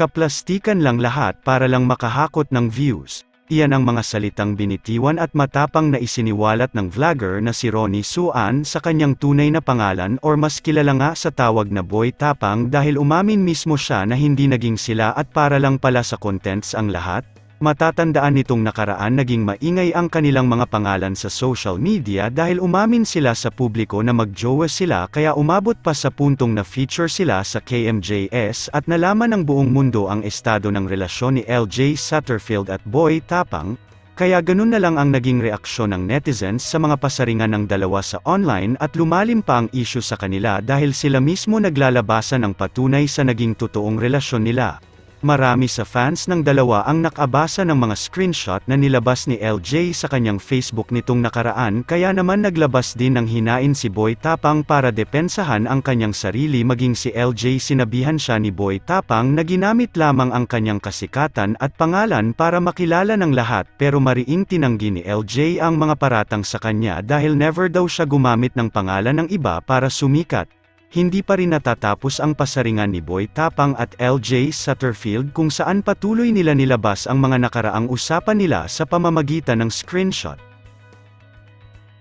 Kaplastikan lang lahat para lang makahakot ng views. Iyan ang mga salitang binitiwan at matapang na isiniwalat ng vlogger na si Ronnie Suan sa kanyang tunay na pangalan or mas kilala nga sa tawag na Boy Tapang dahil umamin mismo siya na hindi naging sila at para lang pala sa contents ang lahat. Matatandaan nitong nakaraan naging maingay ang kanilang mga pangalan sa social media dahil umamin sila sa publiko na magjowa sila kaya umabot pa sa puntong na feature sila sa KMJS at nalaman ng buong mundo ang estado ng relasyon ni LJ Satterfield at Boy Tapang, kaya ganun na lang ang naging reaksyon ng netizens sa mga pasaringan ng dalawa sa online at lumalim pa ang issue sa kanila dahil sila mismo naglalabasan ng patunay sa naging totoong relasyon nila. Marami sa fans ng dalawa ang nakabasa ng mga screenshot na nilabas ni LJ sa kanyang Facebook nitong nakaraan kaya naman naglabas din ng hinain si Boy Tapang para depensahan ang kanyang sarili maging si LJ sinabihan siya ni Boy Tapang na ginamit lamang ang kanyang kasikatan at pangalan para makilala ng lahat pero mariing tinanggi ni LJ ang mga paratang sa kanya dahil never daw siya gumamit ng pangalan ng iba para sumikat. Hindi pa rin natatapos ang pasaringan ni Boy Tapang at LJ Satterfield kung saan patuloy nila nilabas ang mga nakaraang usapan nila sa pamamagitan ng screenshot.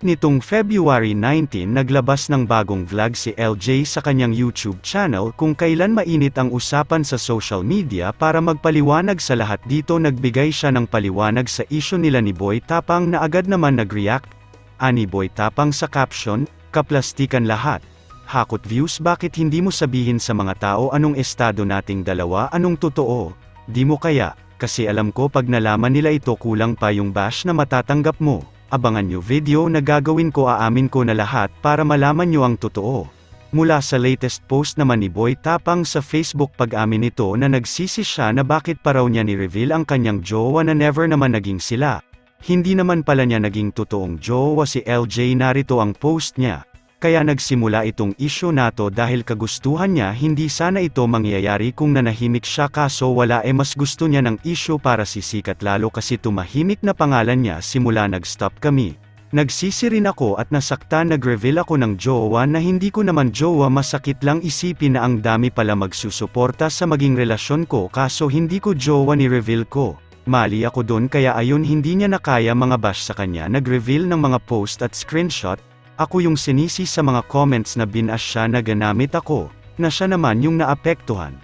Nitong February 19 naglabas ng bagong vlog si LJ sa kanyang YouTube channel kung kailan mainit ang usapan sa social media para magpaliwanag sa lahat dito nagbigay siya ng paliwanag sa issue nila ni Boy Tapang na agad naman nag-react. Ani Boy Tapang sa caption, "Kaplastikan lahat. Hakot views bakit hindi mo sabihin sa mga tao anong estado nating dalawa anong totoo, di mo kaya, kasi alam ko pag nalaman nila ito kulang pa yung bash na matatanggap mo, abangan nyo video na gagawin ko aamin ko na lahat para malaman nyo ang totoo." Mula sa latest post naman ni Boy Tapang sa Facebook pag-amin nito na nagsisi siya na bakit pa raw niya ni-reveal ang kanyang jowa na never naman naging sila. Hindi naman pala niya naging totoong jowa si LJ narito ang post niya. Kaya nagsimula itong issue nato dahil kagustuhan niya hindi sana ito mangyayari kung nanahimik siya kaso wala mas gusto niya ng issue para sisikat lalo kasi tumahimik na pangalan niya simula nag-stop kami. Nagsisi rin ako at nasaktan nag-reveal ako ng jowa na hindi ko naman jowa masakit lang isipin na ang dami pala magsusuporta sa maging relasyon ko kaso hindi ko jowa ni-reveal ko. Mali ako dun kaya ayun hindi niya nakaya mga bash sa kanya nag-reveal ng mga post at screenshot. Ako yung sinisi sa mga comments na binash siya na ganamit ako, na siya naman yung naapektuhan.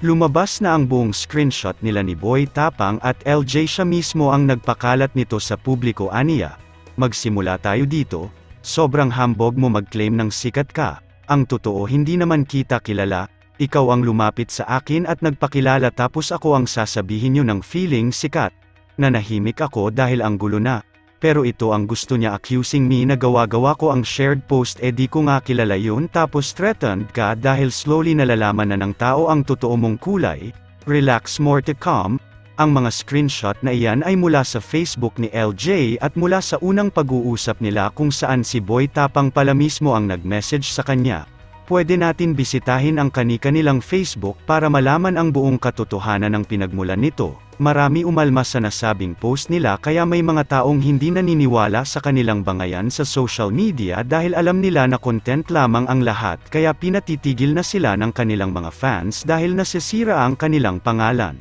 Lumabas na ang buong screenshot nila ni Boy Tapang at LJ siya mismo ang nagpakalat nito sa publiko aniya. Magsimula tayo dito, sobrang hambog mo mag-claim ng sikat ka, ang totoo hindi naman kita kilala, ikaw ang lumapit sa akin at nagpakilala tapos ako ang sasabihin nyo ng feeling sikat. Nanahimik ako dahil ang gulo na. Pero ito ang gusto niya accusing me na gawa-gawa ko ang shared post di ko nga kilala yun tapos threatened ka dahil slowly nalalaman na ng tao ang totoo mong kulay, relax more to come. Ang mga screenshot na iyan ay mula sa Facebook ni LJ at mula sa unang pag-uusap nila kung saan si Boy Tapang pala mismo ang nag-message sa kanya. Pwede natin bisitahin ang kani-kanilang Facebook para malaman ang buong katotohanan ng pinagmulan nito. Marami umalma sa nasabing post nila kaya may mga taong hindi naniniwala sa kanilang bangayan sa social media dahil alam nila na content lamang ang lahat kaya pinatitigil na sila ng kanilang mga fans dahil nasisira ang kanilang pangalan.